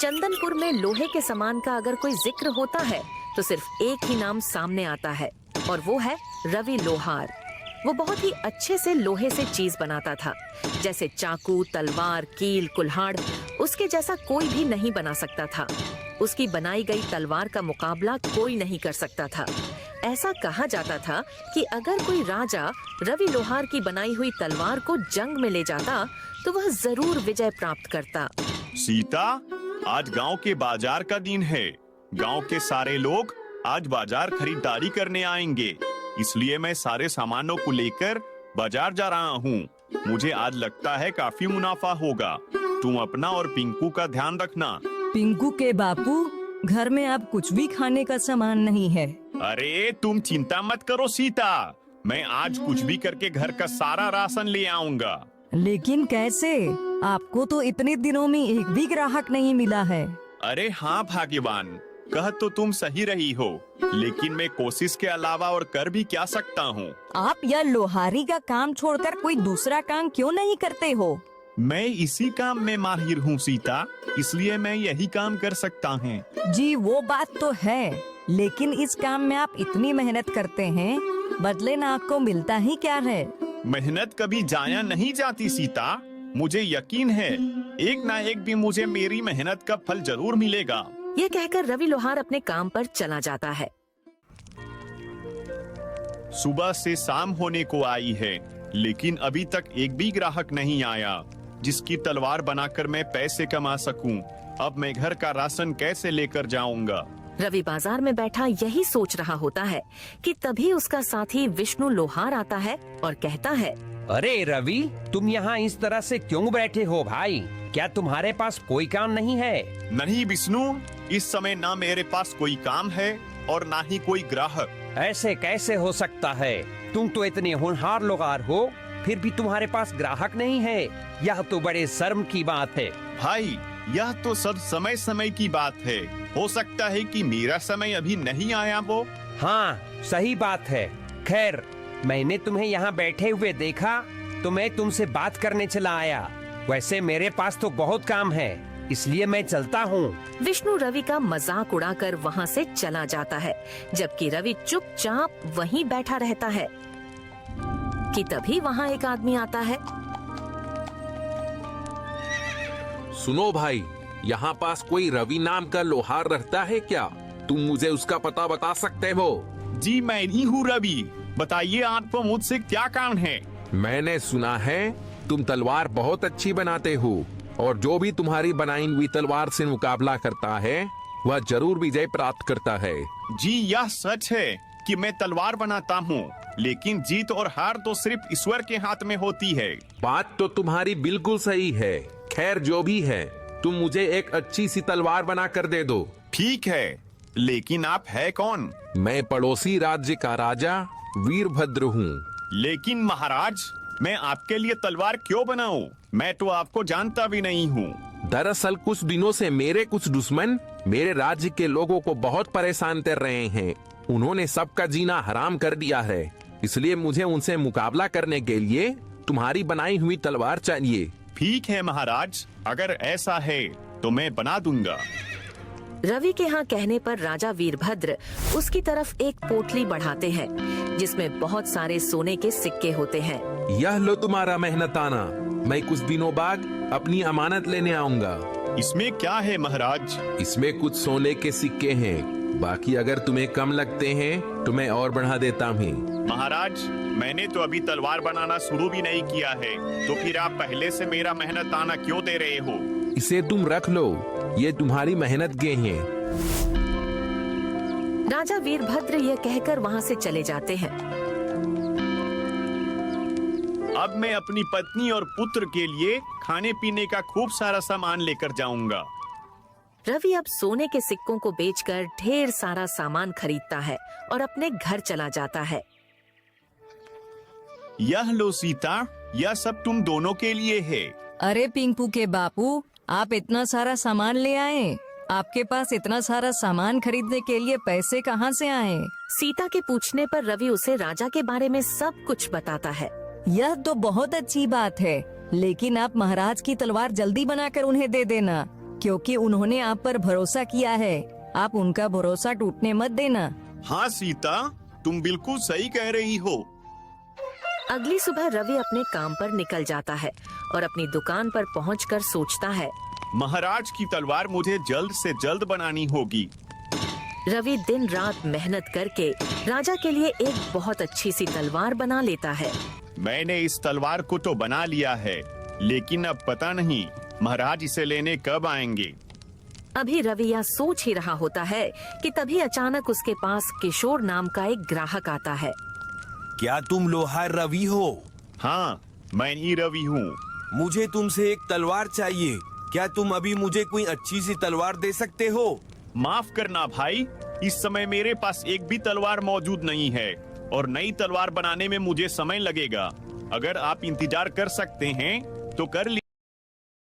चंदनपुर में लोहे के सामान का अगर कोई जिक्र होता है तो सिर्फ एक ही नाम सामने आता है और वो है रवि लोहार। वो बहुत ही अच्छे से लोहे से चीज बनाता था, जैसे चाकू, तलवार, कील, कुल्हाड़। उसके जैसा कोई भी नहीं बना सकता था। उसकी बनाई गई तलवार का मुकाबला कोई नहीं कर सकता था। ऐसा कहा जाता था कि अगर कोई राजा रवि लोहार की बनाई हुई तलवार को जंग में ले जाता तो वह जरूर विजय प्राप्त करता। सीता, आज गांव के बाजार का दिन है। गांव के सारे लोग आज बाजार खरीदारी करने आएंगे, इसलिए मैं सारे सामानों को लेकर बाजार जा रहा हूँ। मुझे आज लगता है काफी मुनाफा होगा। तुम अपना और पिंकू का ध्यान रखना। पिंकू के बापू, घर में अब कुछ भी खाने का सामान नहीं है। अरे तुम चिंता मत करो सीता, मैं आज कुछ भी करके घर का सारा राशन ले आऊंगा। लेकिन कैसे? आपको तो इतने दिनों में एक भी ग्राहक नहीं मिला है। अरे हाँ भाग्यवान, कह तो तुम सही रही हो, लेकिन मैं कोशिश के अलावा और कर भी क्या सकता हूँ। आप यह लोहारी का काम छोड़कर कोई दूसरा काम क्यों नहीं करते हो? मैं इसी काम में माहिर हूँ सीता, इसलिए मैं यही काम कर सकता हूँ। जी वो बात तो है, लेकिन इस काम में आप इतनी मेहनत करते हैं, बदले ना आपको मिलता ही क्या है? मेहनत कभी जाया नहीं जाती सीता, मुझे यकीन है एक ना एक दिन मुझे मेरी मेहनत का फल जरूर मिलेगा। ये कहकर रवि लोहार अपने काम पर चला जाता है। सुबह से शाम होने को आई है, लेकिन अभी तक एक भी ग्राहक नहीं आया जिसकी तलवार बनाकर मैं पैसे कमा सकूं। अब मैं घर का राशन कैसे लेकर जाऊंगा? रवि बाजार में बैठा यही सोच रहा होता है कि तभी उसका साथी विष्णु लोहार आता है और कहता है, अरे रवि, तुम यहाँ इस तरह से क्यों बैठे हो भाई? क्या तुम्हारे पास कोई काम नहीं है? नहीं विष्णु, इस समय ना मेरे पास कोई काम है और ना ही कोई ग्राहक। ऐसे कैसे हो सकता है? तुम तो इतने होनहार लोहार हो, फिर भी तुम्हारे पास ग्राहक नहीं है। यह तो बड़े शर्म की बात है। भाई, यह तो सब समय समय की बात है। हो सकता है कि मेरा समय अभी नहीं आया वो। हाँ, सही बात है। खैर, मैंने तुम्हें यहाँ बैठे हुए देखा तो मैं तुमसे बात करने चला आया। वैसे मेरे पास तो बहुत काम है, इसलिए मैं चलता हूँ। विष्णु रवि का मजाक उड़ाकर वहाँ से चला जाता है, जबकि रवि चुपचाप वहीं बैठा रहता है कि तभी वहाँ एक आदमी आता है। सुनो भाई, यहाँ पास कोई रवि नाम का लोहार रहता है क्या? तुम मुझे उसका पता बता सकते हो? जी मैं ही हूँ रवि, बताइए आपको मुझसे क्या काम है? मैंने सुना है तुम तलवार बहुत अच्छी बनाते हो और जो भी तुम्हारी बनाई हुई तलवार से मुकाबला करता है वह जरूर विजय प्राप्त करता है। जी यह सच है कि मैं तलवार बनाता हूँ, लेकिन जीत और हार तो सिर्फ ईश्वर के हाथ में होती है। बात तो तुम्हारी बिल्कुल सही है। खैर जो भी है, तुम मुझे एक अच्छी सी तलवार बना कर दे दो। ठीक है, लेकिन आप है कौन? मैं पड़ोसी राज्य का राजा वीरभद्र हूँ। लेकिन महाराज, मैं आपके लिए तलवार क्यों बनाऊं? मैं तो आपको जानता भी नहीं हूँ। दरअसल कुछ दिनों से मेरे कुछ दुश्मन मेरे राज्य के लोगों को बहुत परेशान कर रहे हैं। उन्होंने सबका जीना हराम कर दिया है, इसलिए मुझे उनसे मुकाबला करने के लिए तुम्हारी बनाई हुई तलवार चाहिए। ठीक है महाराज, अगर ऐसा है तो मैं बना दूंगा। रवि के यहाँ कहने पर राजा वीरभद्र उसकी तरफ एक पोटली बढ़ाते हैं, जिसमें बहुत सारे सोने के सिक्के होते हैं। यह लो तुम्हारा मेहनताना, मैं कुछ दिनों बाद अपनी अमानत लेने आऊंगा। इसमें क्या है महाराज? इसमें कुछ सोने के सिक्के हैं, बाकी अगर तुम्हें कम लगते हैं तो मैं और बढ़ा देता हूँ। महाराज, मैंने तो अभी तलवार बनाना शुरू भी नहीं किया है, तो फिर आप पहले से मेरा मेहनताना क्यों दे रहे हो? इसे तुम रख लो, ये तुम्हारी मेहनत के हैं। राजा वीरभद्र यह कहकर वहाँ से चले जाते हैं। अब मैं अपनी पत्नी और पुत्र के लिए खाने पीने का खूब सारा सामान लेकर जाऊंगा। रवि अब सोने के सिक्कों को बेचकर ढेर सारा सामान खरीदता है और अपने घर चला जाता है। यह लो सीता, यह सब तुम दोनों के लिए है। अरे पिंकू के बापू, आप इतना सारा सामान ले आए? आपके पास इतना सारा सामान खरीदने के लिए पैसे कहाँ से आए? सीता के पूछने पर रवि उसे राजा के बारे में सब कुछ बताता है। यह तो बहुत अच्छी बात है, लेकिन आप महाराज की तलवार जल्दी बनाकर उन्हें दे देना, क्योंकि उन्होंने आप पर भरोसा किया है। आप उनका भरोसा टूटने मत देना। हाँ सीता, तुम बिल्कुल सही कह रही हो। अगली सुबह रवि अपने काम पर निकल जाता है और अपनी दुकान पर पहुंचकर सोचता है, महाराज की तलवार मुझे जल्द से जल्द बनानी होगी। रवि दिन रात मेहनत करके राजा के लिए एक बहुत अच्छी सी तलवार बना लेता है। मैंने इस तलवार को तो बना लिया है, लेकिन अब पता नहीं महाराज इसे लेने कब आएंगे। अभी रवि यह सोच ही रहा होता है कि तभी अचानक उसके पास किशोर नाम का एक ग्राहक आता है। क्या तुम लोहार रवि हो? हाँ, मैं ही रवि हूँ। मुझे तुमसे एक तलवार चाहिए। क्या तुम अभी मुझे कोई अच्छी सी तलवार दे सकते हो? माफ करना भाई, इस समय मेरे पास एक भी तलवार मौजूद नहीं है और नई तलवार बनाने में मुझे समय लगेगा। अगर आप इंतजार कर सकते हैं तो कर लीजिए।